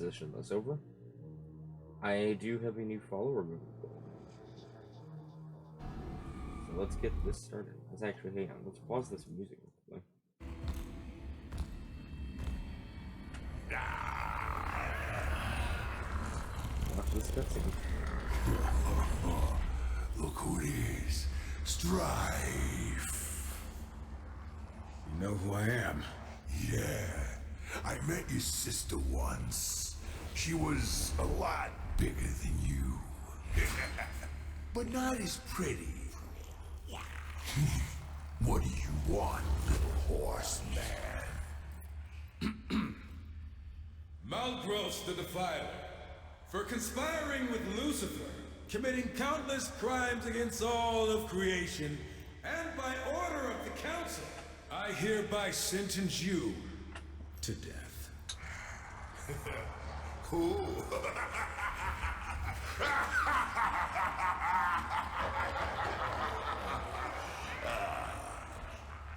transition this over. I do have a new follower movement goal. So let's get this started. Let's actually, hang on, let's pause this music real quick. Watch this cutscene. Look who it is. Strife. You know who I am? Yeah. I met your sister once. She was a lot bigger than you. But not as pretty. What do you want, little horse man? Malgros the Defiler, for conspiring with Lucifer, committing countless crimes against all of creation, and by order of the Council, I hereby sentence you to death. Cool.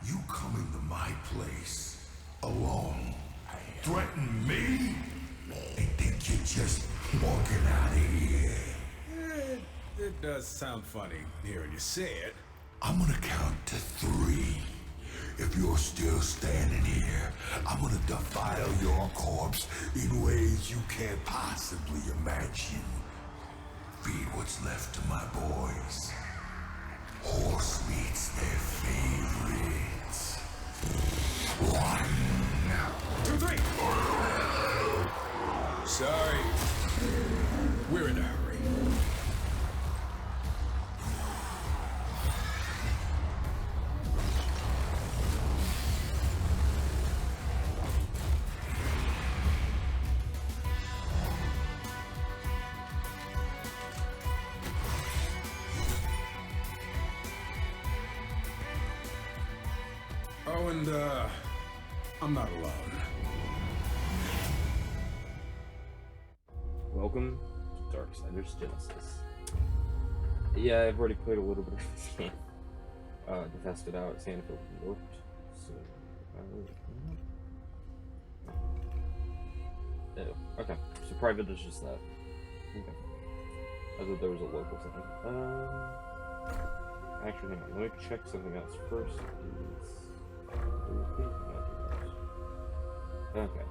You come into my place alone, threaten me, and think you're just walking out of here. It does sound funny hearing you say it. I'm gonna count to 3. If you're still standing here, I'm gonna defile your corpse in ways you can't possibly imagine. Feed what's left to my boys. Horse meat's their favorites. 1, 2, 3! Sorry. We're in a hurry. Oh, and, I'm not alone. Welcome to Darksiders Genesis. Yeah, I've already played a little bit of this game. To test it out, seeing if it worked. So, oh, okay. So private is just that. Okay. I thought there was a local thing. Actually, hang on. Let me check something else first. Okay.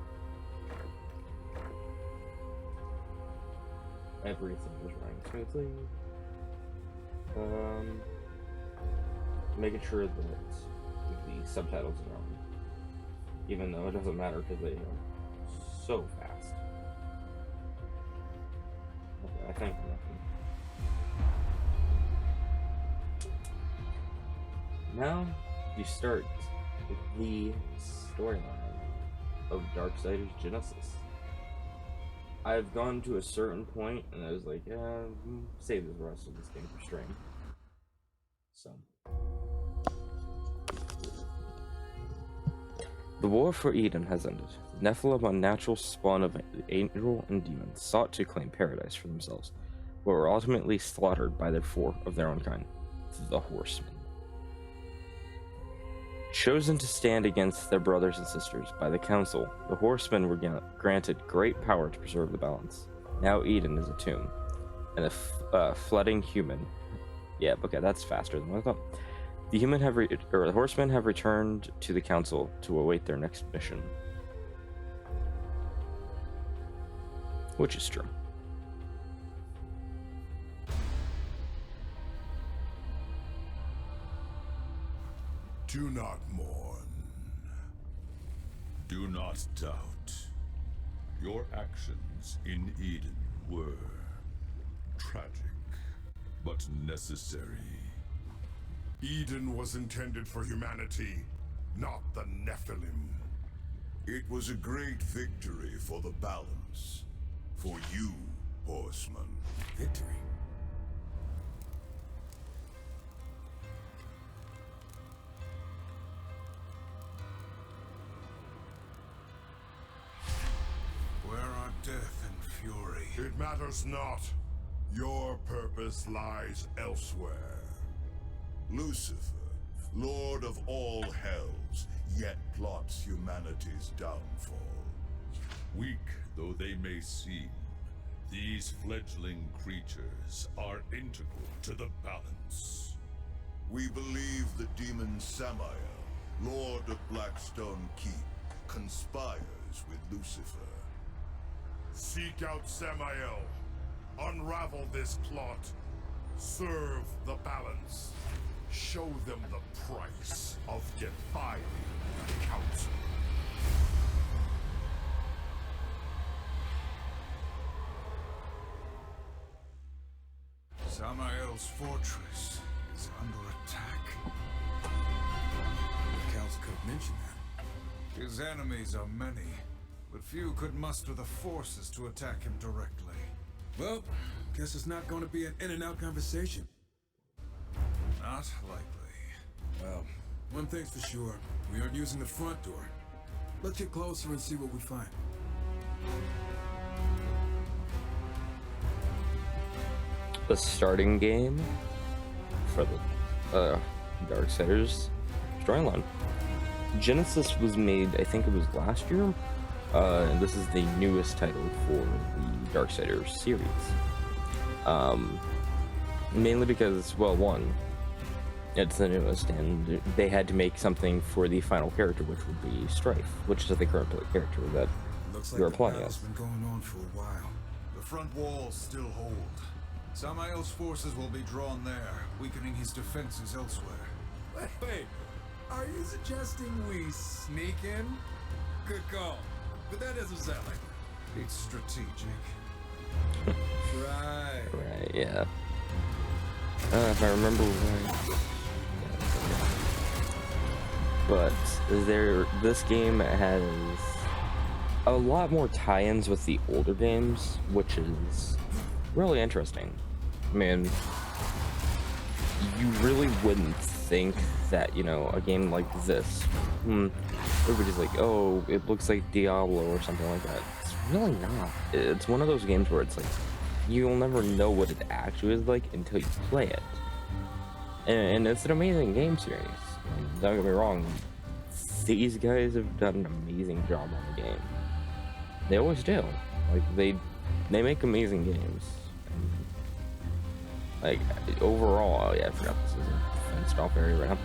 Everything was running smoothly. Making sure that the subtitles are on. Even though it doesn't matter because they are so fast. Okay, I think nothing. Now you start with the storyline of Darksiders Genesis. I've gone to a certain point and I was like, save the rest of this game for stream. So. The war for Eden has ended. The Nephilim, unnatural spawn of angel and demons, sought to claim paradise for themselves, but were ultimately slaughtered by their 4 of their own kind, the Horsemen. Chosen to stand against their brothers and sisters by the Council, the Horsemen were granted great power to preserve the balance. Now Eden is a tomb, and a flooding human. Yeah, okay, that's faster than what I thought. The Horsemen have returned to the Council to await their next mission. Which is true. Do not mourn. Do not doubt. Your actions in Eden were tragic, but necessary. Eden was intended for humanity, not the Nephilim. It was a great victory for the balance. For you, Horseman. Victory? Where are death and fury? It matters not. Your purpose lies elsewhere. Lucifer, Lord of all hells, yet plots humanity's downfall. Weak though they may seem, these fledgling creatures are integral to the balance. We believe the demon Samael, Lord of Blackstone Keep, conspires with Lucifer. Seek out Samael. Unravel this plot. Serve the balance. Show them the price of defying the council. Samael's fortress is under attack. The council could have mentioned that. His enemies are many, but few could muster the forces to attack him directly. Well, guess it's not going to be an in-and-out conversation. Not likely. Well, one thing's for sure. We aren't using the front door. Let's get closer and see what we find. The starting game for the Darksiders storyline. Genesis was made, I think it was last year, and this is the newest title for the Darksiders series. Mainly because, well, one, it's the newest, and they had to make something for the final character, which would be Strife, which is the current character that you're playing as. Been going on for a while. The front walls still hold. Samael's forces will be drawn there, weakening his defenses elsewhere. Wait, are you suggesting we sneak in? Good call, but that doesn't sound like it. It's strategic. Right. Right, yeah. If I remember right. But this game has a lot more tie-ins with the older games, which is really interesting. I mean, you really wouldn't think that, you know, a game like this, everybody's like, oh, it looks like Diablo or something like that. It's really not. It's one of those games where it's like, you'll never know what it actually is like until you play it. And it's an amazing game series. Don't get me wrong, these guys have done an amazing job on the game. They always do. Like, they make amazing games. Like, overall, oh yeah, I forgot this is a fenced off area right now.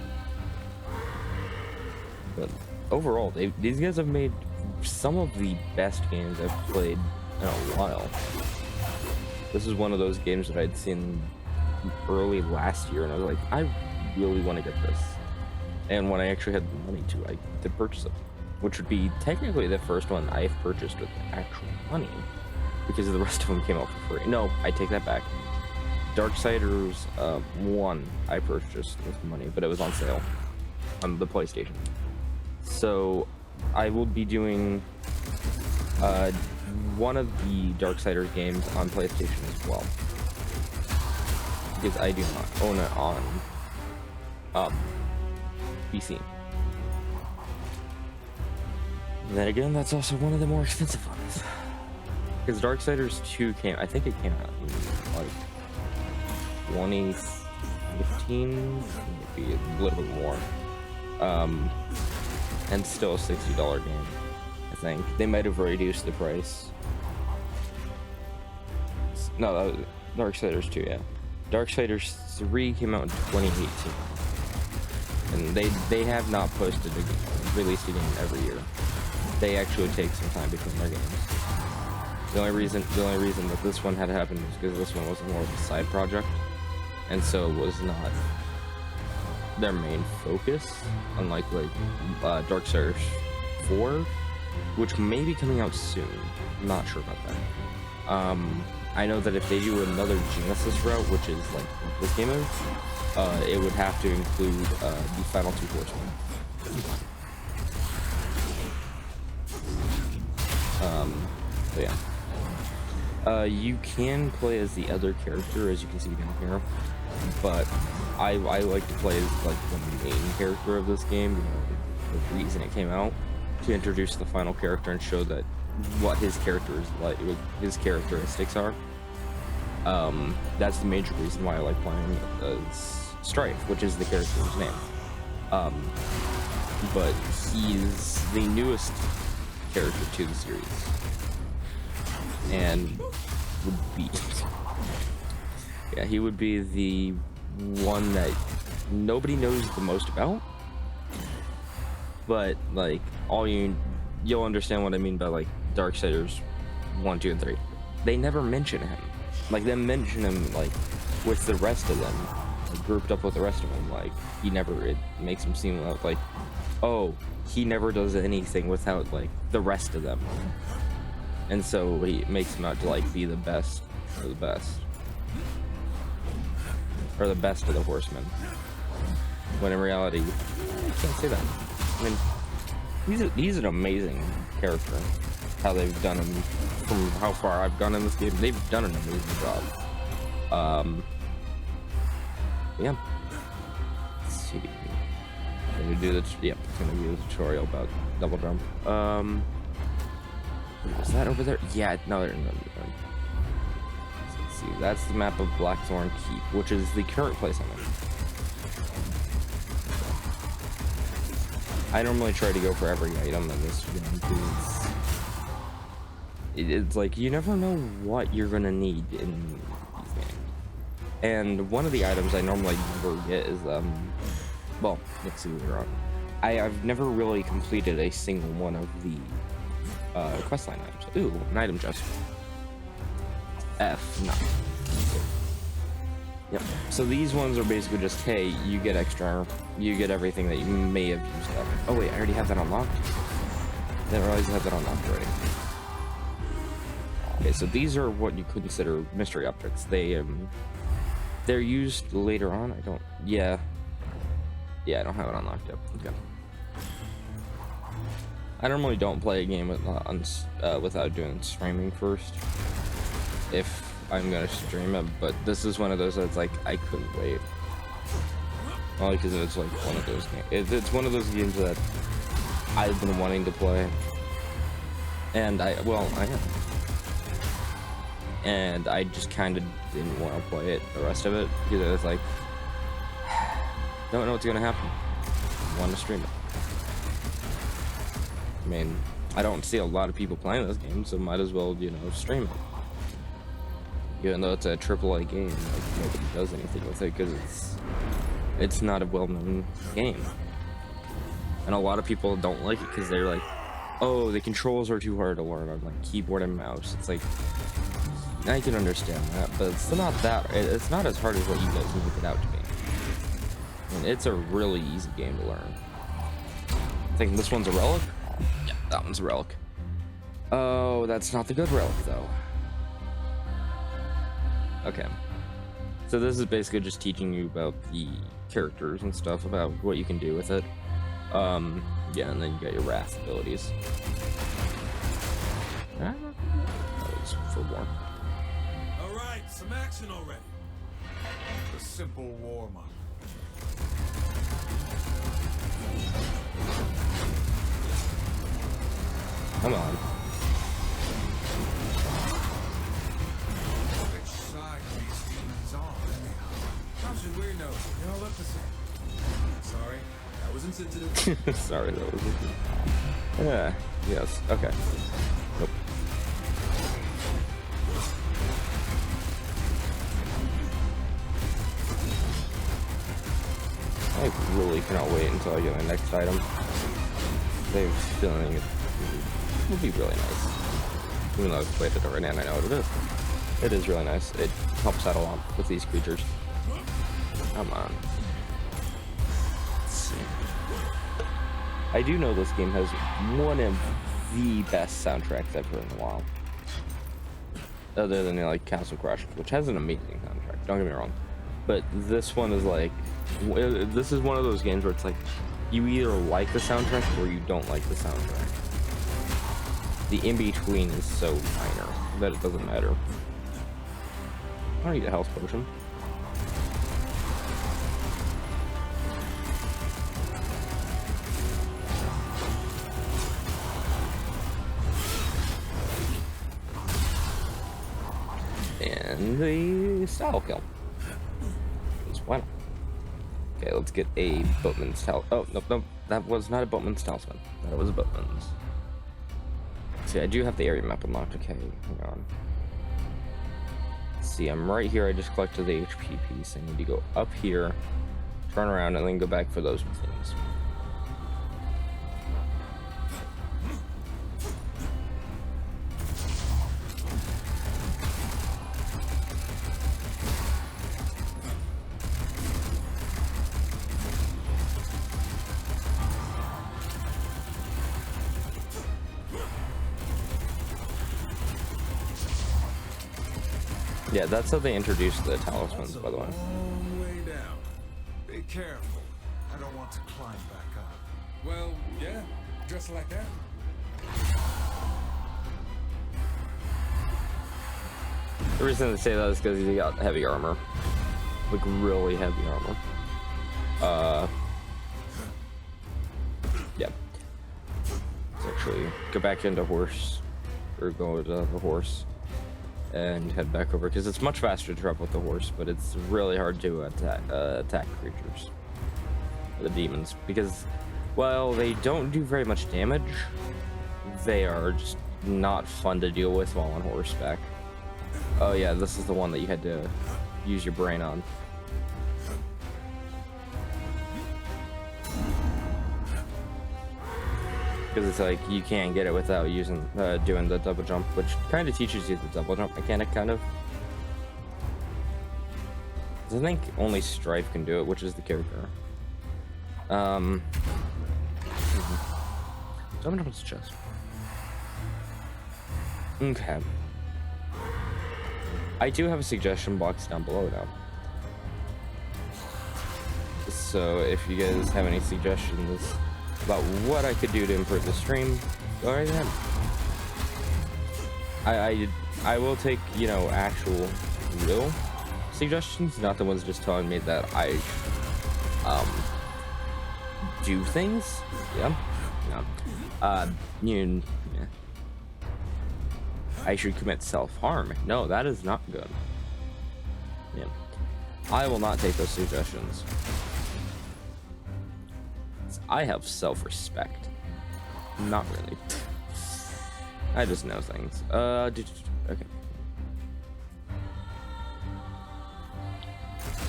But overall, these guys have made some of the best games I've played in a while. This is one of those games that I'd seen early last year, and I was like, I really want to get this. And when I actually had the money to, I did purchase it. Which would be technically the first one I've purchased with actual money, because the rest of them came out for free. No, I take that back. Darksiders 1 I purchased with money, but it was on sale on the PlayStation. So I will be doing one of the Darksiders games on PlayStation as well, because I do not own it on PC. And then again, that's also one of the more expensive ones, because Darksiders 2 I think it came out in like 2015, maybe a little bit more, and still a $60 game. I think they might have reduced the price. No, Darksiders 2, yeah. Darksiders 3 came out in 2018, and they have not released a game every year. They actually take some time between their games. The only reason that this one had happened was because this one was more of a side project, and so it was not their main focus, unlike Darksiders 4, which may be coming out soon. I'm not sure about that. I know that if they do another Genesis route, which is like what this game is, it would have to include the final 2 horsemen. But yeah. You can play as the other character, as you can see down here, but I like to play as like the main character of this game, you know, the reason it came out, to introduce the final character and show that what his character is like, what his characteristics are. That's the major reason why I like playing as Strife, which is the character's name. But he's the newest character to the series. and would be yeah, he would be the one that nobody knows the most about, but like you'll understand what I mean by like darksiders 1, 2, and 3. They never mention him. Like, they mention him like with the rest of them, like, grouped up with the rest of them. Like, it makes him seem like, oh, he never does anything without like the rest of them, and so he makes him out to like be the best of the best, or the best of the horsemen, when in reality I can't say that. I mean, he's an amazing character. How they've done him, from how far I've gone in this game, they've done an amazing job. Yeah. Let's see. I'm gonna do it's gonna be a tutorial about double jump. Is that over there? Yeah, no. Let's see. That's the map of Blackthorn Keep, which is the current place I'm in. I normally try to go for every item in this game because it's like you never know what you're gonna need in these games. And one of the items I normally never get is well, let's see what we're on. I've never really completed a single one of the questline items. Ooh, an item chest. F, no. Yep. So these ones are basically just, hey, you get extra, you get everything that you may have used up. Oh wait, I already have that unlocked. I didn't realize I had that unlocked already. Okay, so these are what you consider mystery objects. They're used later on. I don't have it unlocked yet. Okay. I normally don't play a game without doing streaming first, if I'm gonna stream it, but this is one of those that's like I couldn't wait. Only because it's like one of those games. It's one of those games that I've been wanting to play, and I am. And I just kind of didn't want to play it, the rest of it, because it was like, don't know what's gonna happen. Want to stream it. I mean, I don't see a lot of people playing this game, so might as well, stream it. Even though it's a AAA game, like, nobody does anything with it because it's not a well-known game. And a lot of people don't like it because they're like, oh, the controls are too hard to learn on like keyboard and mouse. It's like, I can understand that, but it's not as hard as what you guys make it out to be. And it's a really easy game to learn. I think this one's a relic? Yeah, that one's a relic. Oh, that's not the good relic though. Okay. So this is basically just teaching you about the characters and stuff, about what you can do with it. Yeah, and then you got your wrath abilities. That was for more. Alright, some action already. A simple warm-up. Come on. Which side these demons are, anyhow? How should we know? They all look the same. Sorry, that was insensitive. Sorry, that was. Yeah. Yes. Okay. Nope. I really cannot wait until I get my next item. They're feeling it would be really nice. Even though I've played it already and I know what it is. It is really nice. It helps out a lot with these creatures. Come on. Let's see. I do know this game has one of the best soundtracks I've heard in a while. Other than like Castle Crashers, which has an amazing soundtrack, don't get me wrong. But this one is like, this is one of those games where it's like, you either like the soundtrack or you don't like the soundtrack. The in-between is so minor that it doesn't matter. I don't need a health potion. And the saddle kill is one. Okay, let's get a boatman's talisman. Oh, nope, that was not a boatman's talisman. That was a boatman's. see, I do have the area map unlocked. Okay, hang on. Let's see, I'm right here. I just collected the HP piece. I need to go up here, turn around, and then go back for those things. Yeah, that's how they introduced the talismans, by the way. Long way down. Be careful. I don't want to climb back up. Well, yeah, just like that. The reason they say that is because he got heavy armor. Like, really heavy armor. Yeah. Let's actually go back into horse. Or go to the horse. And head back over, because it's much faster to travel with the horse, but it's really hard to attack creatures. The demons. Because, while they don't do very much damage, they are just not fun to deal with while on horseback. Oh yeah, this is the one that you had to use your brain on. Because it's like, you can't get it without using, doing the double jump, which kind of teaches you the double jump mechanic, kind of. I think only Strife can do it, which is the character. Double jump is chest. Okay. I do have a suggestion box down below now. So if you guys have any suggestions about what I could do to improve the stream, go right ahead. I will take, you know, actual real suggestions, not the ones just telling me that I do things. Yeah. No. Yeah. I should commit self-harm. No, that is not good. Yeah. I will not take those suggestions. I have self-respect. Not really. I just know things. Okay.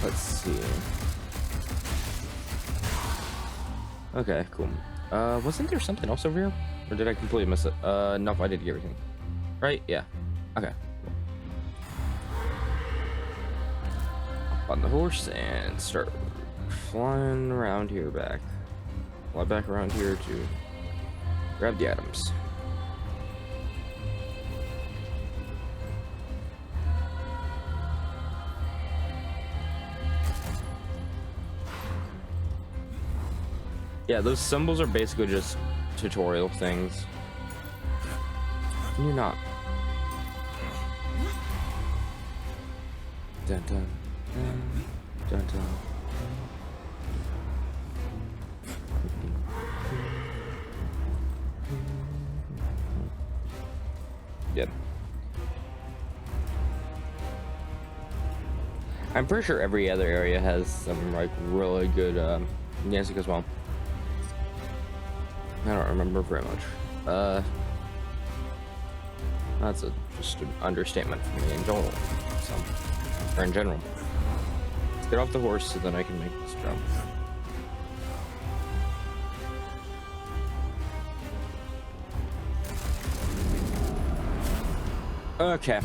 Let's see. Okay, cool. Wasn't there something else over here? Or did I completely miss it? Nope, I did get everything. Right? Yeah. Okay. Hop on the horse and start flying around here back. Fly back around here to grab the items. Yeah, those symbols are basically just tutorial things. Can you not? Dun dun dun dun dun. Yep. I'm pretty sure every other area has some like really good music as well. I don't remember very much. That's just an understatement for me in general. So, or in general. Let's get off the horse so then I can make this jump. Okay.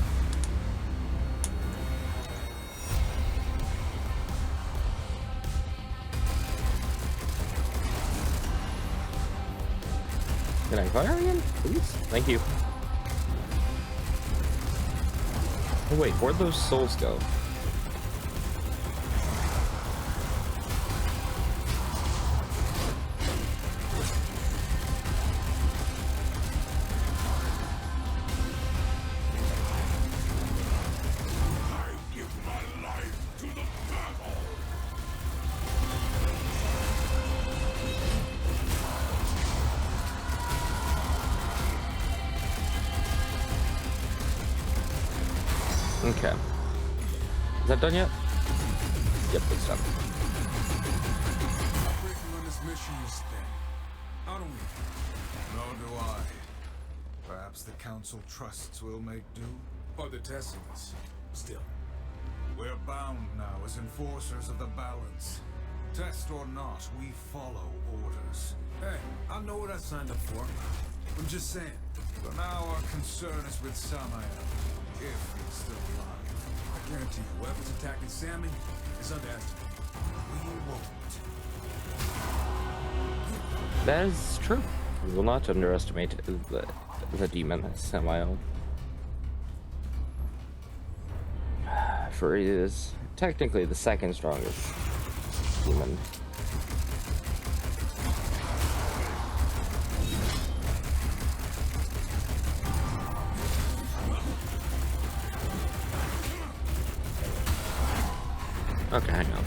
Can I fire again? Please? Thank you. Oh wait, where'd those souls go? Okay. Is that done yet? Yep, it's done. Operating on this mission is thin. I don't know. Nor do I. Perhaps the council trusts will make do? Or the testing us. Still. We're bound now as enforcers of the balance. Test or not, we follow orders. Hey, I know what I signed up for. I'm just saying. For now, our concern is with Samael, if he's still alive. I guarantee you, whoever's attacking Sammy is underestimated. We won't. That is true. We will not underestimate the demon Samael. For he is technically the second strongest demon. Okay, hang on.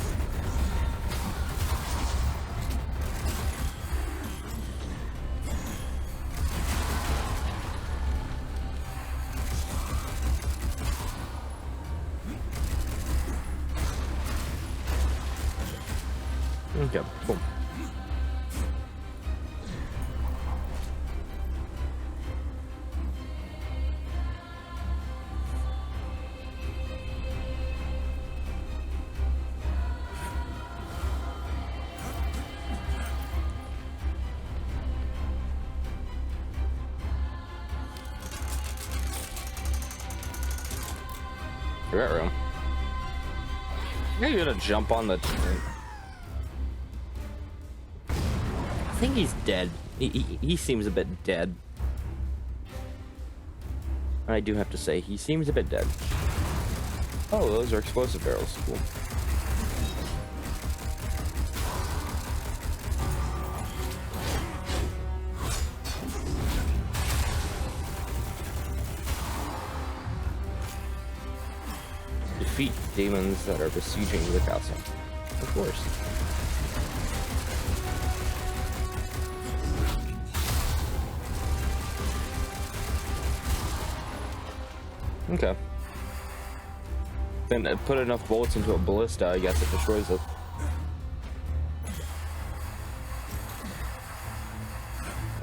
Okay, boom. Forgot room. Maybe you gotta jump on the turn. I think he's dead. He seems a bit dead. I do have to say, he seems a bit dead. Oh, those are explosive barrels. Cool. Defeat demons that are besieging the castle. Of course. Okay. Then put enough bullets into a ballista, I guess it destroys it.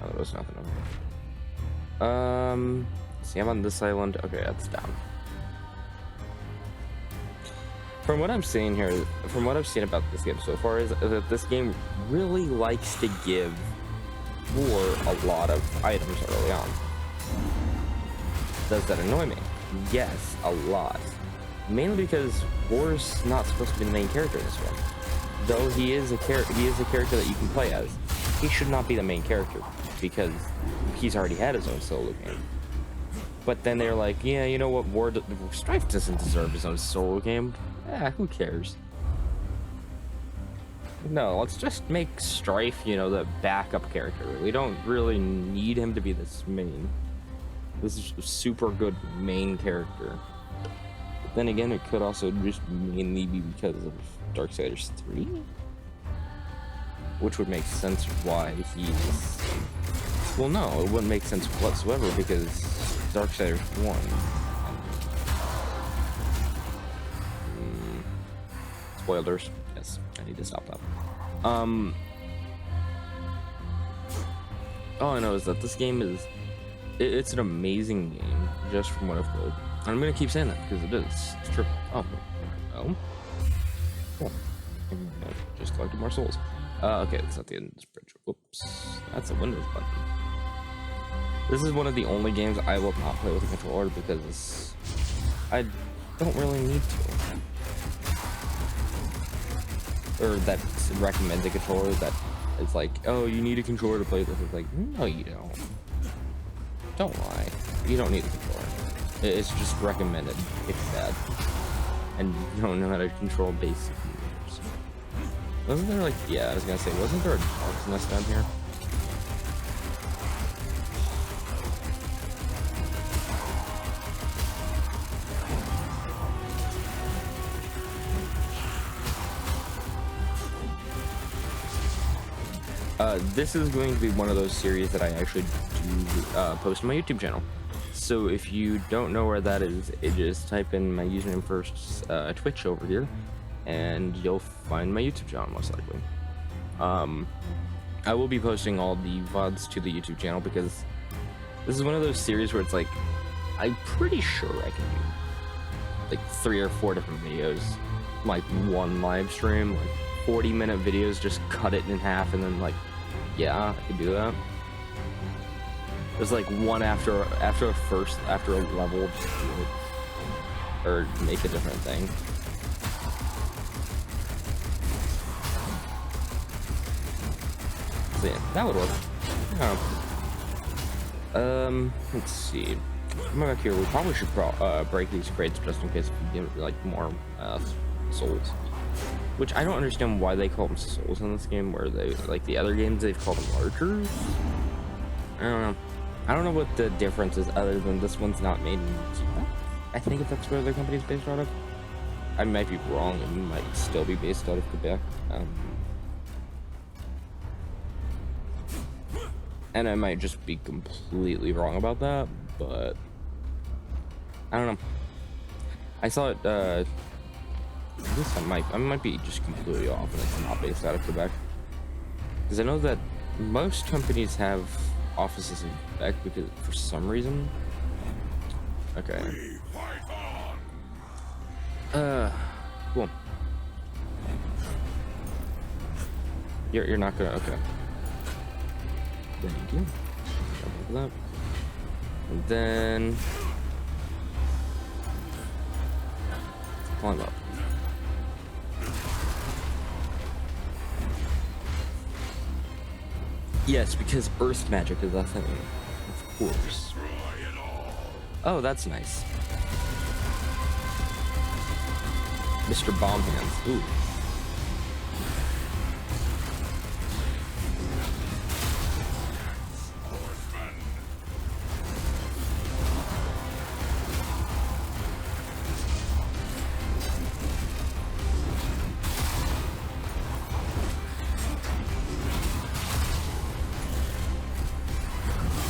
Oh, there was nothing over there. See, I'm on this island. Okay, that's down. From what I'm seeing here, from what I've seen about this game so far, is that this game really likes to give War a lot of items early on. Does that annoy me? Yes, a lot. Mainly because War's not supposed to be the main character in this one. Though he is a character that you can play as. He should not be the main character because he's already had his own solo game. But then they're like, yeah, you know what, Strife doesn't deserve his own solo game. Yeah, who cares? No, let's just make Strife, you know, the backup character. We don't really need him to be this main. This is a super good main character. But then again, it could also just mainly be because of Darksiders 3? Which would make sense why he's... Well, no, it wouldn't make sense whatsoever because Darksiders 1. Spoilers. Yes, I need to stop that. All I know is that this game is... It's an amazing game, just from what I've played. And I'm gonna keep saying that, because it is. It's true. Oh. Oh. Cool. Just collected more souls. Okay, that's not the end of this bridge. Whoops. That's a Windows button. This is one of the only games I will not play with a controller, because I don't really need to. Or that recommends a controller that is like, oh, you need a controller to play this. It's like, no, you don't. Don't lie. You don't need a controller. It's just recommended if bad. And you don't know how to control basic meters. Wasn't there like, yeah, I was gonna say, wasn't there a dog's nest down here? This is going to be one of those series that I actually do post on my YouTube channel. So if you don't know where that is, just type in my username first, Twitch over here, and you'll find my YouTube channel most likely. I will be posting all the VODs to the YouTube channel because This is one of those series where it's like, I'm pretty sure I can do like 3 or 4 different videos, like one live stream, like 40-minute videos, just cut it in half, and then like, yeah, I could do that. There's like one after a level, just do it, or make a different thing. So yeah, that would work. Let's see. Come back here. We probably should break these crates just in case we get like more souls. Which I don't understand why they call them souls in this game, where they like the other games they've called them archers. I don't know. I don't know what the difference is other than this one's not made in Quebec. I think if that's where the company's based out of. I might be wrong. It might still be based out of Quebec. And I might just be completely wrong about that, but I don't know. I saw it, I guess I might be just completely off and it's not based out of Quebec. Because I know that most companies have offices in Quebec because for some reason. Okay. Cool. You're not gonna, okay. Thank you. That. And then climb up. Yes, because earth magic is a thing. Of course. Oh, that's nice. Mr. Bomb Hands. Ooh.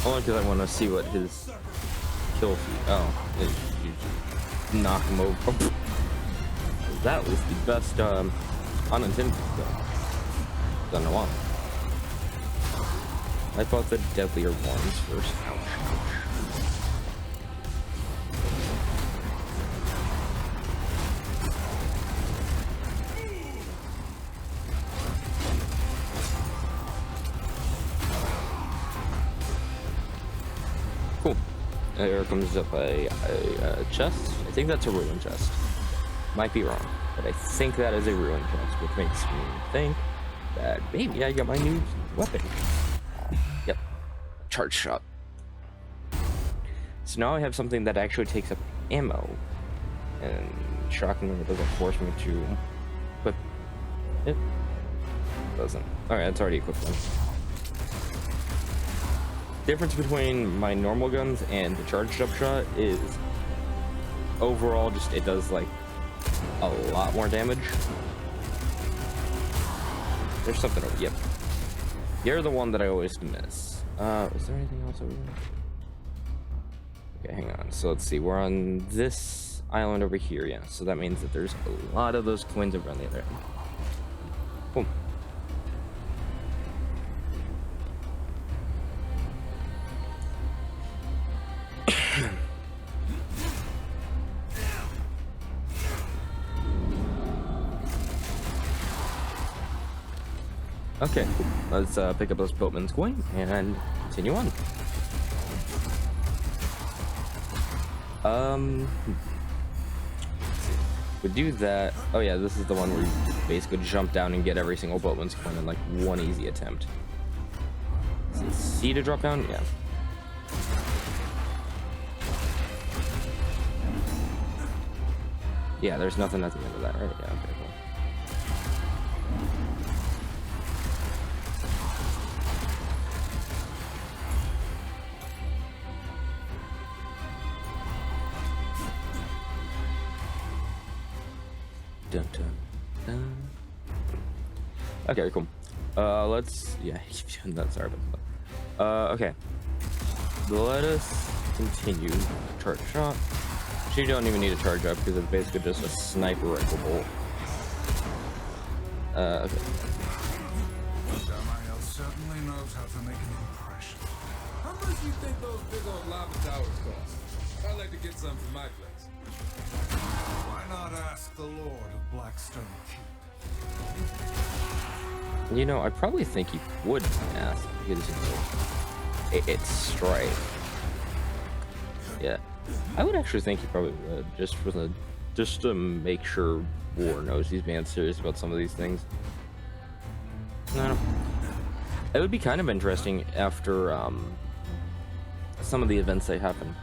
Only because I want to see what his kill feed. Oh, you just knock him over. That was the best unintended kill done in a while. I fought the deadlier ones first. Ouch, ouch. Cool. Here comes up a chest. I think that's a ruin chest. Might be wrong, but I think that is a ruin chest, which makes me think that maybe I got my new weapon. Yep. Charge shot. So now I have something that actually takes up ammo. And shockingly, it doesn't force me to equip it. Doesn't. Alright, it's already equipped then. Difference between my normal guns and the charged up shot is overall just it does like a lot more damage. There's something over. Yep. You're the one that I always miss. Is there anything else over there? Okay, hang on. So let's see. We're on this island over here. Yeah. So that means that there's a lot of those coins over on the other end. Boom. Okay, let's pick up those boatman's coin and continue on. We do that. Oh yeah, this is the one where you basically jump down and get every single boatman's coin in like one easy attempt. Is it C to drop down? Yeah. Yeah, there's nothing at the end of that, right? Yeah, okay, cool. Dun, dun, dun. Okay, cool. Let's, yeah, keep doing that, sorry about that. Okay. Let us continue. Charge shot. You don't even need a charge up because it's basically just a sniper rifle bolt. Okay. Samael certainly knows how to make an impression. How much do you think those big old lava towers cost? I'd like to get some for my place. Why not ask the Lord of Blackstone Keep? You know, I probably think he would ask because it's strife. Yeah, I would actually think he probably would, just to make sure War knows he's being serious about some of these things. I don't know. It would be kind of interesting after some of the events that happen.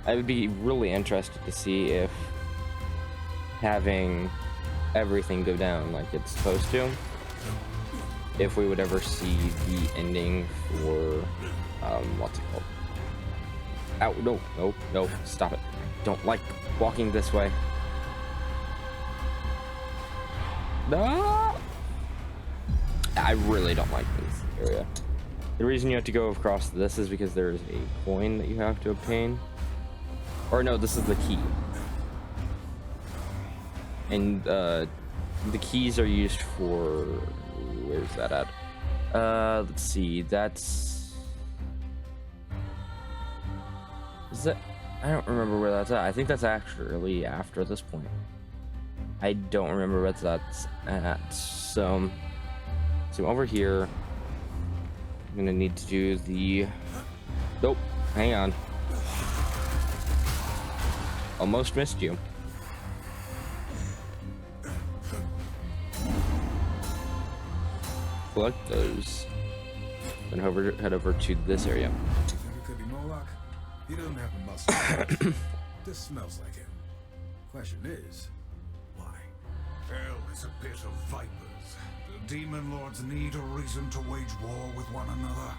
I would be really interested to see if having everything go down like it's supposed to, if we would ever see the ending for what's it called? Ow, no, stop it. Don't like walking this way. No! I really don't like this area. The reason you have to go across this is because there's a coin that you have to obtain. Or no, this is the key. And the keys are used for... Where's that at? Let's see, that's... Is that... I don't remember where that's at. I think that's actually after this point. I don't remember where that's at. So over here, I'm gonna need to do the... Nope, hang on. Almost missed you. Collect those. Then head over to this area. You think it could be Moloch? He doesn't have the muscle. This smells like him. Question is, why? Hell is a pit of vipers. The demon lords need a reason to wage war with one another.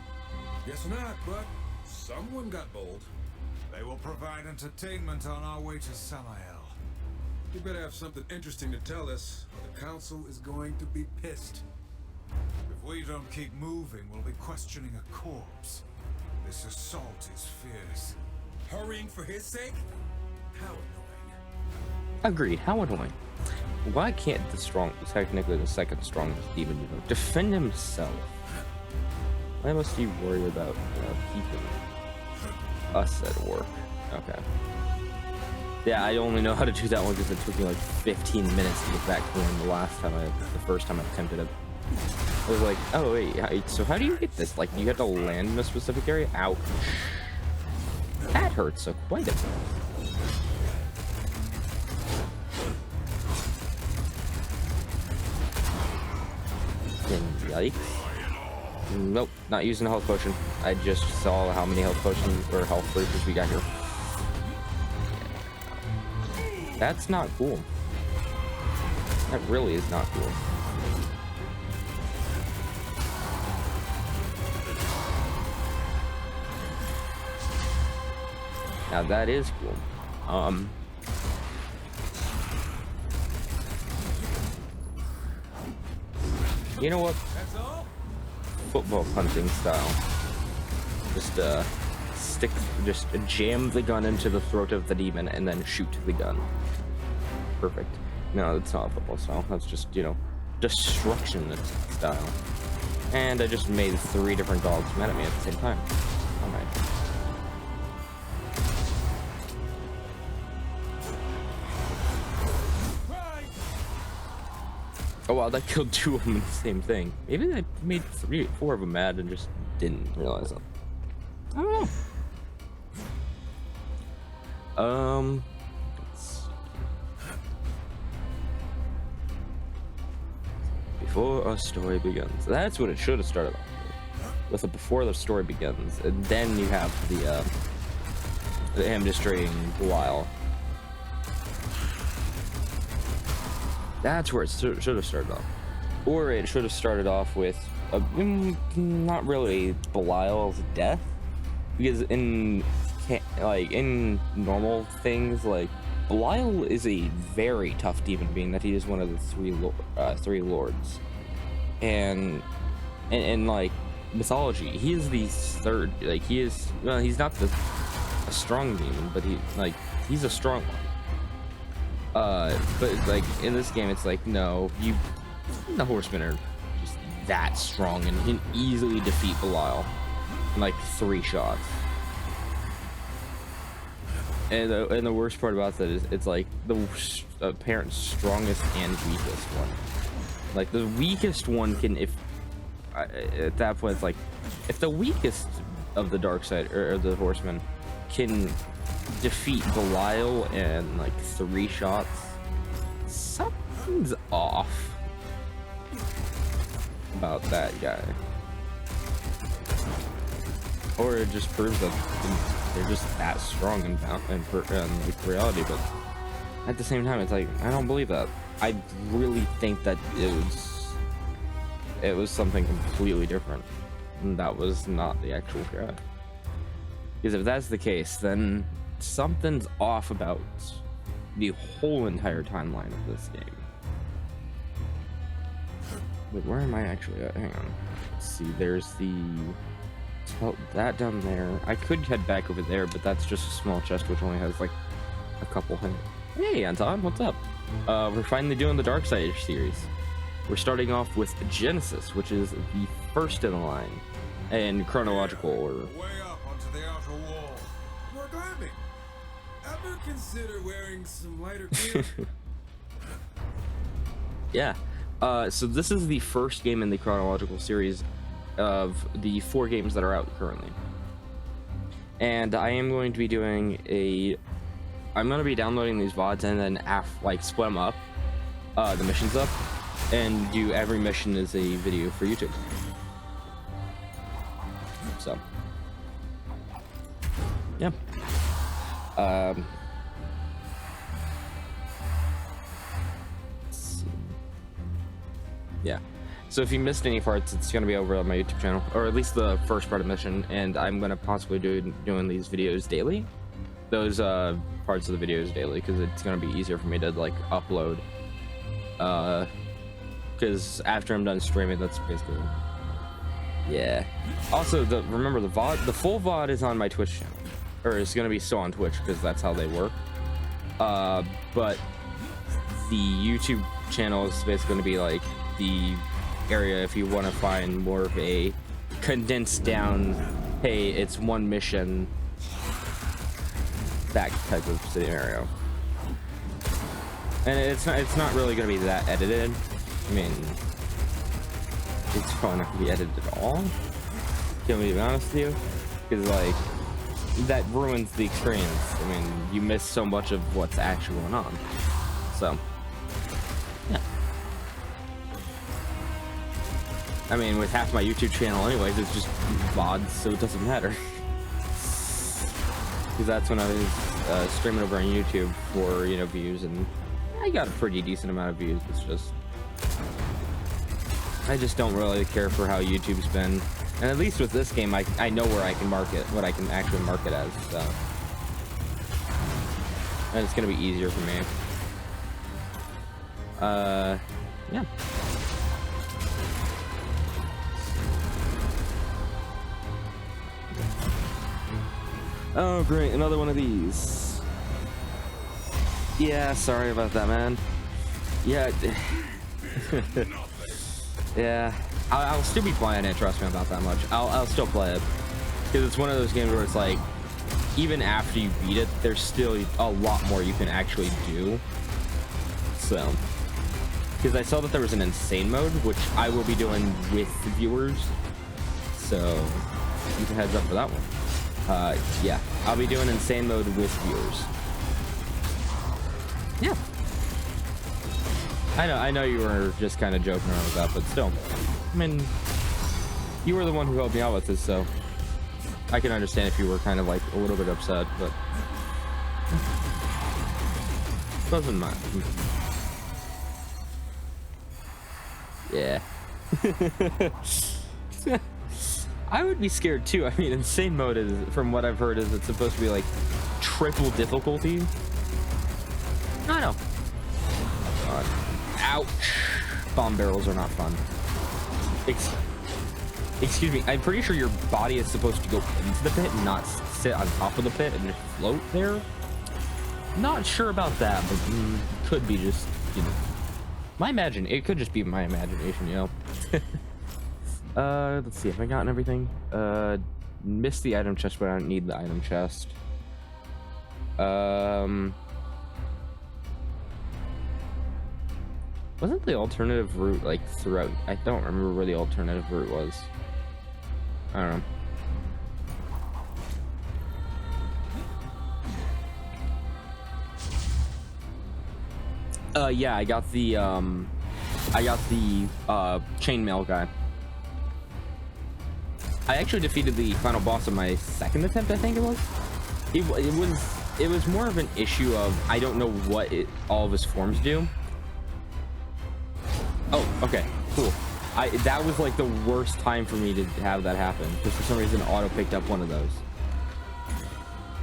Guess not, but someone got bold. They will provide entertainment on our way to Samael. You better have something interesting to tell us, or the council is going to be pissed. If we don't keep moving, we'll be questioning a corpse. This assault is fierce. Hurrying for his sake? How annoying. Agreed. How annoying. Why can't technically the second strongest demon, defend himself? Why must he worry about keeping us at work? Okay. Yeah, I only know how to do that one because it took me like 15 minutes to get back to him the first time I attempted it. I was like, oh wait, so how do you get this? Like, you have to land in a specific area? Ouch. That hurts so quite a bit. Yikes. Nope, not using a health potion. I just saw how many health potions or health breakers we got here. That's not cool. That really is not cool. Now that is cool. You know what? That's all? Football punting style. Just jam the gun into the throat of the demon and then shoot the gun. Perfect. No, that's not football style. That's just, destruction style. And I just made 3 different dogs mad at me at the same time. Alright. Oh wow, that killed 2 of them in the same thing. Maybe I made 4 of them mad and just didn't realize it. I don't know. Let's see. Before our story begins. That's what it should have started off with a before the story begins. And then you have the him destroying Belial. That's where it should have started off. Or it should have started off with not really Belial's death, because in normal things, like, Belial is a very tough demon being that he is one of the three lords, and in like mythology, he is the third. Like, he's not a strong demon, but he's a strong one. But like in this game, it's like, no, the horsemen are just that strong and you can easily defeat Belial. in like 3 shots. And the worst part about that is it's like the apparent strongest and weakest one. Like the weakest one can, if at that point it's like, if the weakest of the dark side or the horsemen can defeat Belial in like 3 shots, something's off about that guy. Or it just proves that they're just that strong in like reality, but at the same time, it's like, I don't believe that. I really think that it was something completely different, and that was not the actual guy. Because if that's the case, then something's off about the whole entire timeline of this game. Wait, where am I actually at? Hang on. Let's see, there's that down there. I could head back over there, but that's just a small chest which only has like a couple hit. Hey Anton, what's up? We're finally doing the Darksiders series. We're starting off with Genesis, which is the first in the line in chronological order. Way up onto the outer wall. More climbing. Ever consider wearing some lighter gear? Yeah. So this is the first game in the chronological series of the 4 games that are out currently. And I am going to be doing I'm going to be downloading these VODs and then split them up, the missions up, and do every mission as a video for YouTube. So, yeah. Let's see. Yeah. So if you missed any parts, it's going to be over on my YouTube channel, or at least the first part of the mission, and I'm going to possibly doing these videos daily. Those parts of the videos daily, because it's going to be easier for me to like upload. Because after I'm done streaming, that's basically, yeah. Also, remember the VOD, the full VOD is on my Twitch channel, or it's going to be still on Twitch because that's how they work. But the YouTube channel is basically going to be like the area if you want to find more of a condensed down, hey, it's one mission, that type of scenario. And it's not really going to be that edited. I mean, it's probably not going to be edited at all, can we be honest with you? Because like that ruins the experience. I mean, you miss so much of what's actually going on. So yeah, I mean, with half my YouTube channel anyways, it's just VODs, so it doesn't matter. Because that's when I was streaming over on YouTube for, you know, views, and I got a pretty decent amount of views. It's just, I just don't really care for how YouTube's been. And at least with this game, I know where I can market, what I can actually market as, so. And it's gonna be easier for me. Yeah. Oh great, another one of these. Yeah, sorry about that, man. Yeah. Yeah, I'll still be playing it, trust me about that much. I'll still play it. Because it's one of those games where it's like, even after you beat it, there's still a lot more you can actually do. So, because I saw that there was an insane mode, which I will be doing with viewers. So, you can heads up for that one. Yeah, I'll be doing insane mode with viewers. Yeah. I know you were just kind of joking around with that, but still. I mean, you were the one who helped me out with this, so I can understand if you were kind of like a little bit upset, but doesn't matter. Yeah. I would be scared too. I mean, insane mode is, from what I've heard, is it's supposed to be like triple difficulty. I know. God. Ouch. Bomb barrels are not fun. Excuse me. I'm pretty sure your body is supposed to go into the pit and not sit on top of the pit and just float there. Not sure about that, but could be just, you know, it could just be my imagination, you know. Let's see, have I gotten everything? missed the item chest, but I don't need the item chest. Wasn't the alternative route like throughout? I don't remember where the alternative route was. I don't know. Yeah, I got the chainmail guy. I actually defeated the final boss of my second attempt, I think it was. It was more of an issue of I don't know what all of his forms do. Oh, okay, cool. That was like the worst time for me to have that happen, because for some reason auto picked up one of those.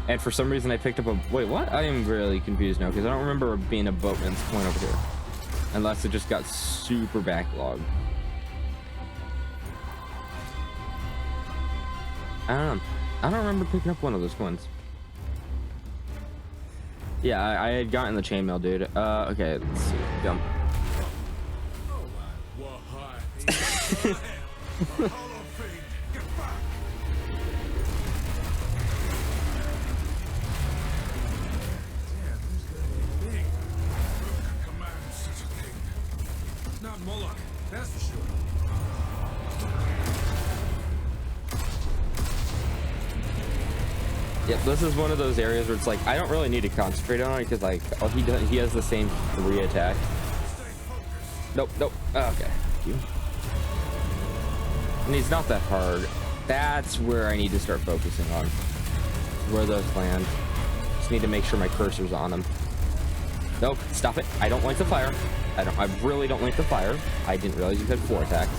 And for some reason I picked up a... Wait, what? I am really confused now, because I don't remember being a boatman's point over here. Unless it just got super backlogged. I don't know. I don't remember picking up one of those coins. Yeah, I had gotten the chainmail, dude. Okay, let's see. Go. Not Moloch, that's for sure. Yep, this is one of those areas where it's like I don't really need to concentrate on it because like he has the same 3 attacks. Nope. Oh, okay. Thank you. And he's not that hard. That's where I need to start focusing on. Where those land. Just need to make sure my cursor's on them. Nope, stop it. I don't like the fire. I really don't like the fire. I didn't realize you had 4 attacks.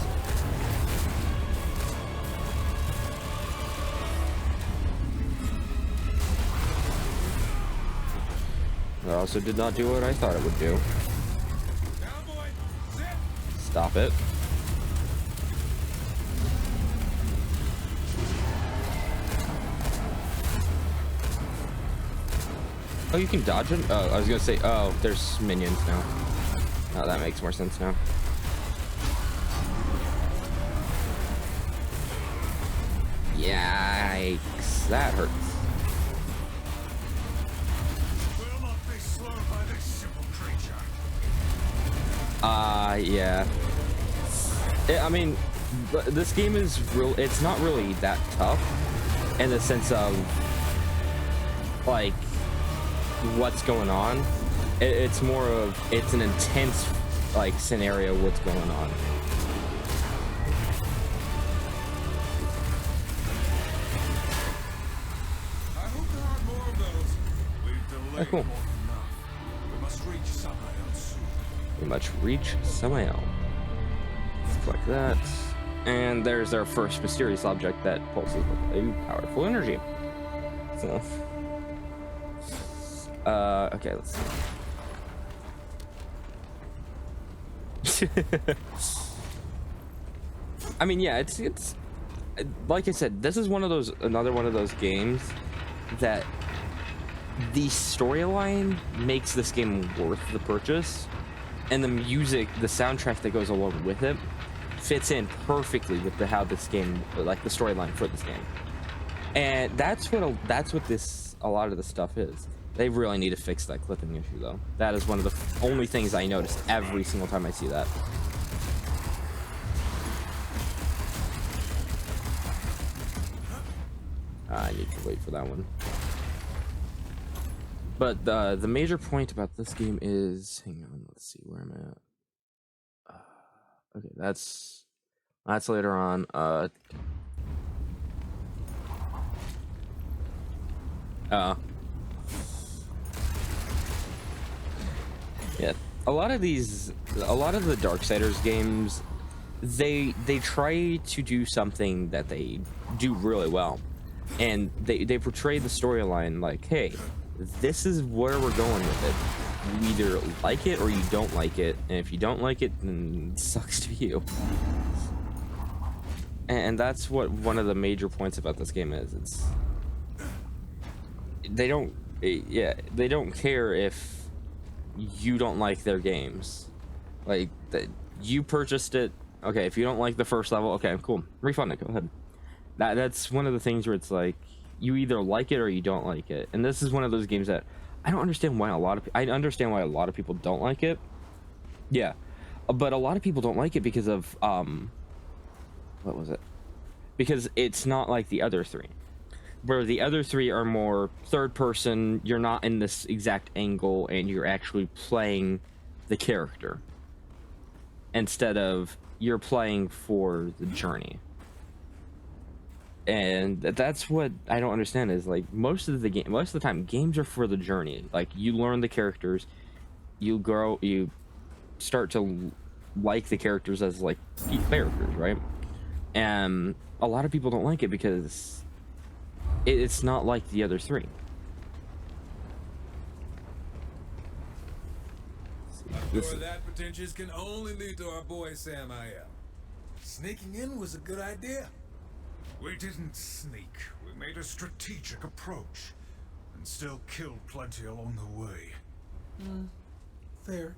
It also did not do what I thought it would do. Stop it. Oh, you can dodge it? Oh, I was gonna say, oh, there's minions now. Oh, that makes more sense now. Yikes, that hurts. Yeah. I mean, this game is it's not really that tough in the sense of like what's going on. It's more of it's an intense like scenario what's going on. I hope there aren't more of those. We've delayed Cool. more than enough. We must reach Samael soon. We must reach Samael. Like that. And there's our first mysterious object that pulses with a powerful energy. So okay, let's see. I mean, yeah, it's like I said, this is another one of those games that the storyline makes this game worth the purchase, and the music, the soundtrack that goes along with it, fits in perfectly with how this game, like the storyline for this game. And that's what a lot of the stuff is. They really need to fix that clipping issue, though. That is one of the only things I notice every single time I see that. I need to wait for that one. But the major point about this game is, hang on, let's see, where am I at? Okay, that's later on. Yeah, a lot of the Darksiders games, they try to do something that they do really well, and they portray the storyline like, hey, this is where we're going with it. You either like it or you don't like it, and if you don't like it, then it sucks to you. And that's what one of the major points about this game is. They don't care if you don't like their games. Like, you purchased it. Okay, if you don't like the first level, okay, cool, refund it, go ahead. That's one of the things where it's like you either like it or you don't like it. And this is one of those games that I don't understand why I understand why a lot of people don't like it. Yeah. But a lot of people don't like it because of what was it? Because it's not like the other three. Where the other three are more third person, you're not in this exact angle and you're actually playing the character instead of you're playing for the journey. And that's what I don't understand is like most of the time games are for the journey. Like you learn the characters, you grow, you start to like the characters as like characters, right? And a lot of people don't like it because it's not like the other three. A door that pretentious can only lead to our boy Samael. Sneaking in was a good idea. We didn't sneak. We made a strategic approach, and still killed plenty along the way. Fair.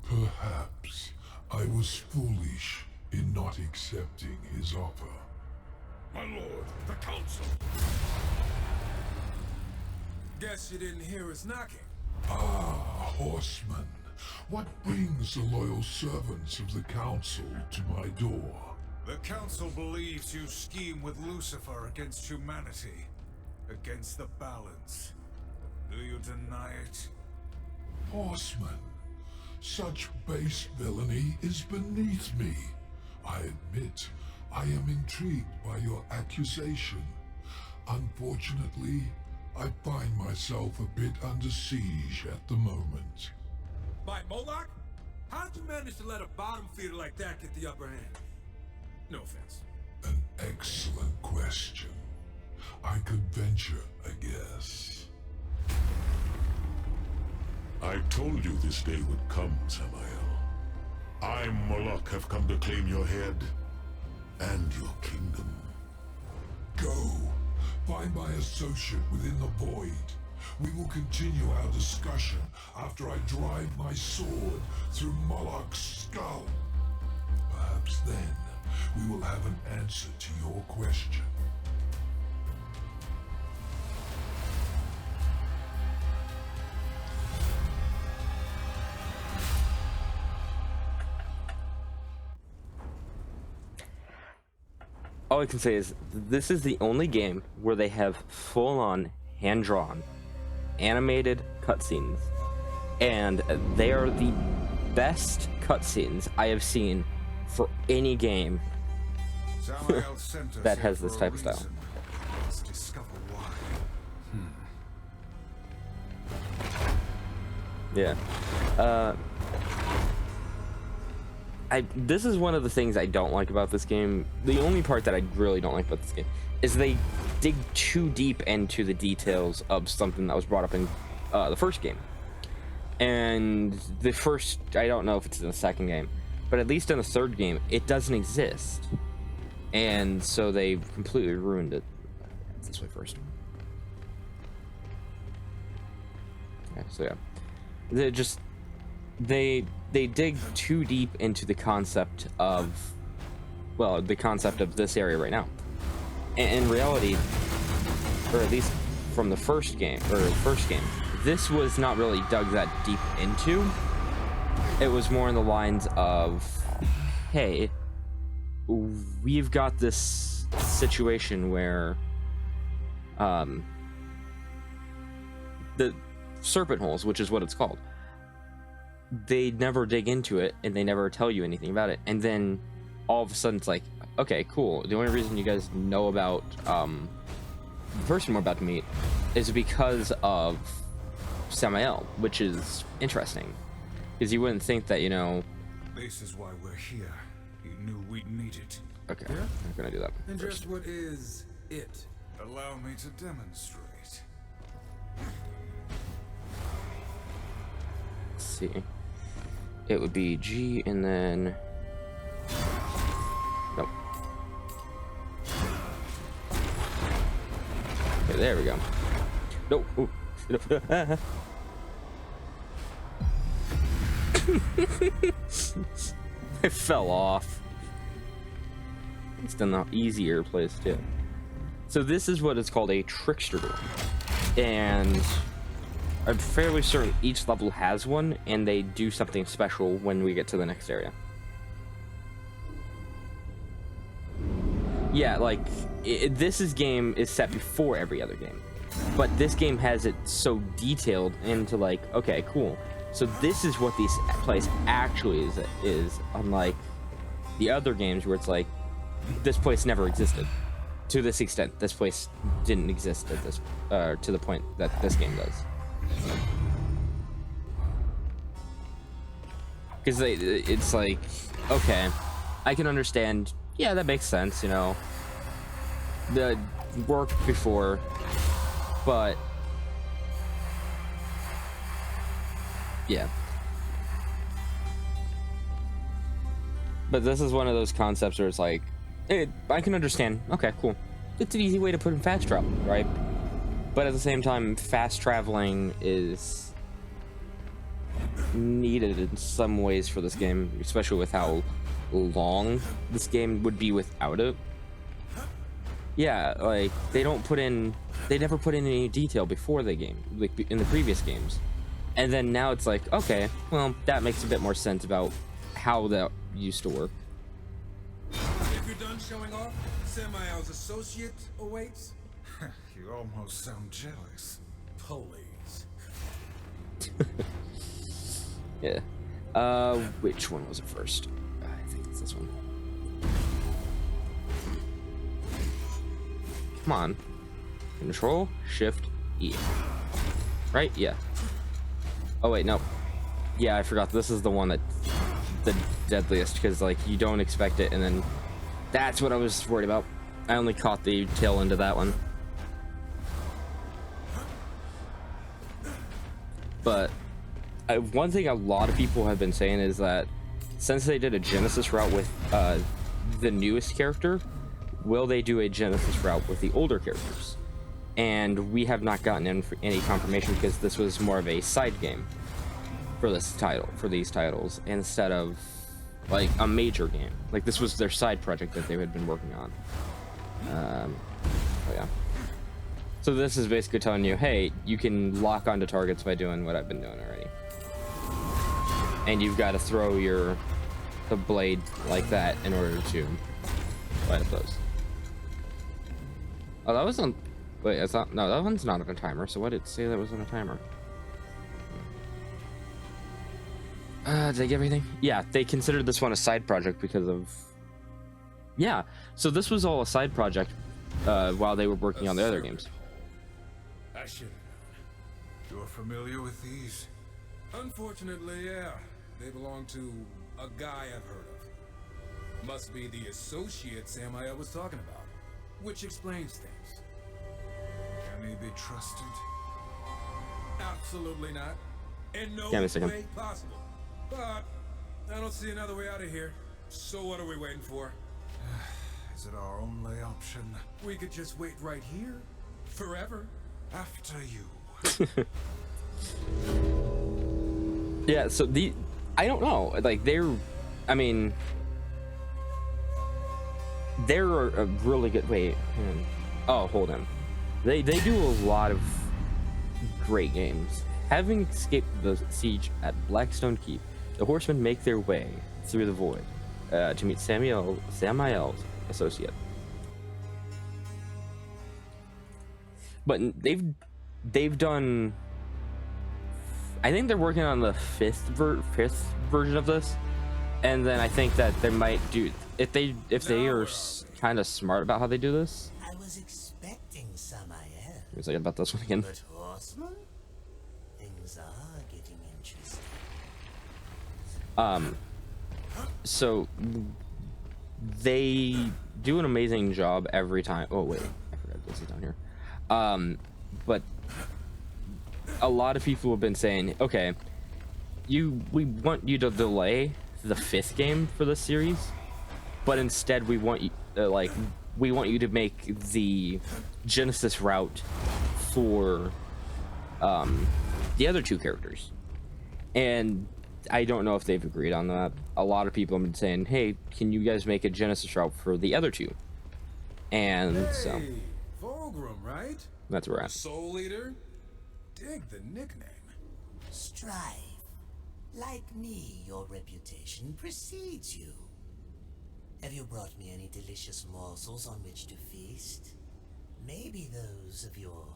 Perhaps I was foolish in not accepting his offer. My lord, the council. Guess you didn't hear us knocking. Ah, horseman, what brings the loyal servants of the council to my door? The council believes you scheme with Lucifer against humanity, against the balance. Do you deny it? Horseman, such base villainy is beneath me. I admit, I am intrigued by your accusation. Unfortunately, I find myself a bit under siege at the moment. By Moloch? How'd you manage to let a bottom feeder like that get the upper hand? No offense. An excellent question. I could venture a guess. I told you this day would come, Samael. I, Moloch, have come to claim your head and your kingdom. Go. Find my associate within the void. We will continue our discussion after I drive my sword through Moloch's skull. Perhaps then we will have an answer to your question. All I can say is this is the only game where they have full-on hand-drawn animated cutscenes, and they are the best cutscenes I have seen for any game Samael sent us that here has this for a type of style. reason. Let's discover why. Yeah. This is one of the things I don't like about this game. The only part that I really don't like about this game is they dig too deep into the details of something that was brought up in the first game. And the first, I don't know if it's in the second game, but at least in the third game, it doesn't exist. And so they completely ruined it. This way first. Okay, so yeah. They dig too deep into the concept of, well, the concept of this area right now. And in reality, or at least from the first game, this was not really dug that deep into. It was more in the lines of, hey, we've got this situation where the serpent holes, which is what it's called, they never dig into it and they never tell you anything about it, and then all of a sudden it's like, okay, cool, the only reason you guys know about the person we're about to meet is because of Samael, which is interesting because you wouldn't think that, you know. This is why we're here. You knew we'd need it. Okay, I'm not gonna do that And first. just what is it? Allow me to demonstrate. Let's see, it would be G and then nope. Okay, there we go. Nope. Ooh. It fell off. It's an easier place too. So this is what is called a trickster door, and I'm fairly certain each level has one, and they do something special when we get to the next area. Yeah, like this game is set before every other game, but this game has it so detailed into like, okay, cool. So this is what this place actually is unlike the other games where it's like this place never existed. To this extent, this place didn't exist at this to the point that this game does. Because it's like, okay, I can understand. Yeah, that makes sense. You know, the work before, but yeah. But this is one of those concepts where it's like, I can understand. Okay, cool. It's an easy way to put in fast travel, right? But at the same time, fast traveling is needed in some ways for this game, especially with how long this game would be without it. Yeah, like they never put in any detail before the game, like in the previous games. And then now it's like, okay, well, that makes a bit more sense about how that used to work. If you're done showing off, Samael's associate awaits. You almost sound jealous. Please. Yeah. Which one was it first? I think it's this one. Come on. Control, Shift, E. Right? Yeah. Oh wait, no. Yeah, I forgot. This is the one that's the deadliest, because like you don't expect it, and then that's what I was worried about. I only caught the tail end of that one. But one thing a lot of people have been saying is that since they did a Genesis route with the newest character, will they do a Genesis route with the older characters? And we have not gotten any confirmation, because this was more of a side game for this title, for these titles, instead of like a major game. Like this was their side project that they had been working on. Oh yeah. So this is basically telling you, hey, you can lock onto targets by doing what I've been doing already. And you've got to throw the blade like that in order to light up those. Oh, that was on. Wait, it's not. No, that one's not on a timer. So what did it say that was on a timer? Did I get everything? Yeah, they considered this one a side project because of. Yeah, so this was all a side project while they were working on the other games. I should. You're familiar with these? Unfortunately, yeah. They belong to a guy I've heard of. Must be the associate Samael was talking about. Which explains things. Can he be trusted? Absolutely not. In no Damn, a second. way possible. But I don't see another way out of here. So what are we waiting for? Is it our only option? We could just wait right here. Forever. After you. Yeah, so I don't know. Like I mean, they're a really good. Wait, oh, hold on. They do a lot of great games. Having escaped the siege at Blackstone Keep, the horsemen make their way through the void to meet Samael's associate. But they've done. I think they're working on the fifth version of this, and then I think that they might do if they are kind of smart about how they do this. I was expecting Samael. Let me about this one again. But horseman? Things are getting interesting. So they do an amazing job every time. Oh wait, I forgot this is down here. But a lot of people have been saying, okay, we want you to delay the 5th game for this series, but instead we want you to make the Genesis route for the other 2 characters. And I don't know if they've agreed on that. A lot of people have been saying, hey, can you guys make a Genesis route for the other two? And so Hey, Fulgrim, right? that's where we're at. Soul Eater? Dig the nickname. Strive. Like me, your reputation precedes you. Have you brought me any delicious morsels on which to feast? Maybe those of your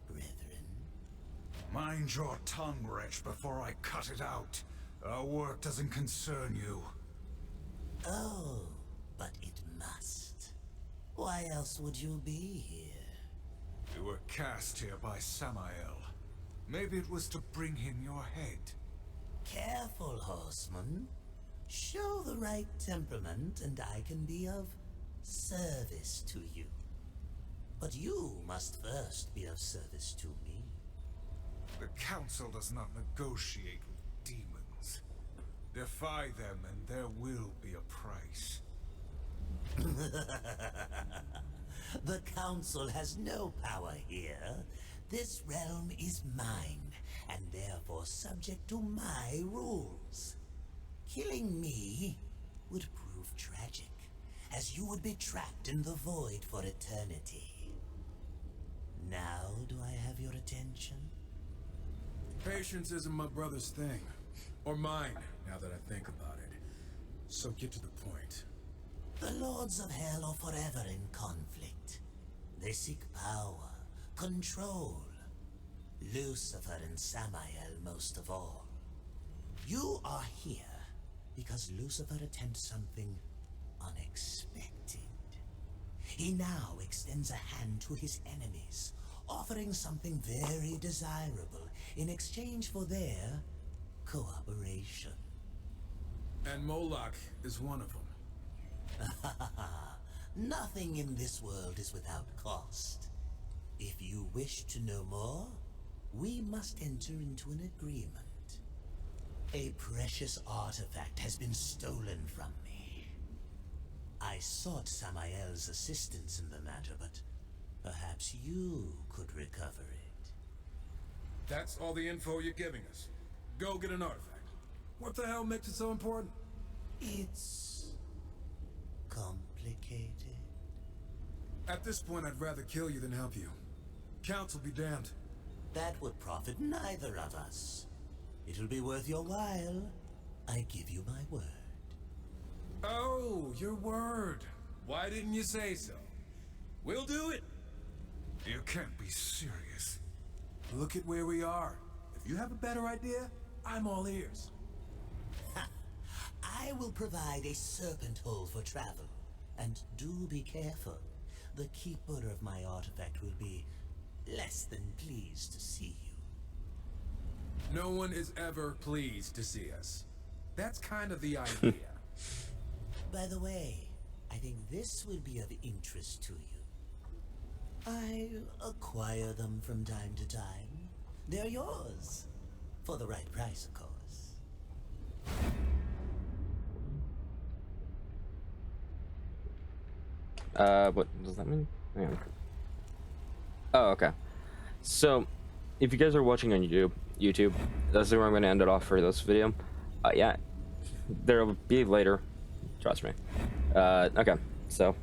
brethren? Mind your tongue, wretch, before I cut it out. Our work doesn't concern you. Oh, but it must. Why else would you be here? You were cast here by Samael. Maybe it was to bring him your head. Careful, horseman. Show the right temperament and I can be of service to you. But you must first be of service to me. The Council does not negotiate with demons. Defy them and there will be a price. The Council has no power here. This realm is mine, and therefore subject to my rules. Killing me would prove tragic, as you would be trapped in the void for eternity. Now do I have your attention? Patience isn't my brother's thing. Or mine, now that I think about it. So get to the point. The Lords of Hell are forever in conflict. They seek power, control. Lucifer and Samael most of all. You are here because Lucifer attempts something unexpected. He now extends a hand to his enemies, offering something very desirable in exchange for their cooperation. And Moloch is one of them. Nothing in this world is without cost. If you wish to know more, we must enter into an agreement. A precious artifact has been stolen from me. I sought Samael's assistance in the matter, but perhaps you could recover it. That's all the info you're giving us. Go get an artifact. What the hell makes it so important? It's complicated. At this point, I'd rather kill you than help you. Council be damned. That would profit neither of us. It'll be worth your while. I give you my word. Oh, your word. Why didn't you say so? We'll do it. You can't be serious. Look at where we are. If you have a better idea, I'm all ears. I will provide a serpent hole for travel. And do be careful. The keeper of my artifact will be less than pleased to see you. No one is ever pleased to see us. That's kind of the idea. By the way, I think this will be of interest to you. I acquire them from time to time. They're yours. For the right price, of course. What does that mean? Hang on. Oh, okay. So, if you guys are watching on YouTube, that's where I'm going to end it off for this video. Yeah, there will be later. Trust me. Okay, so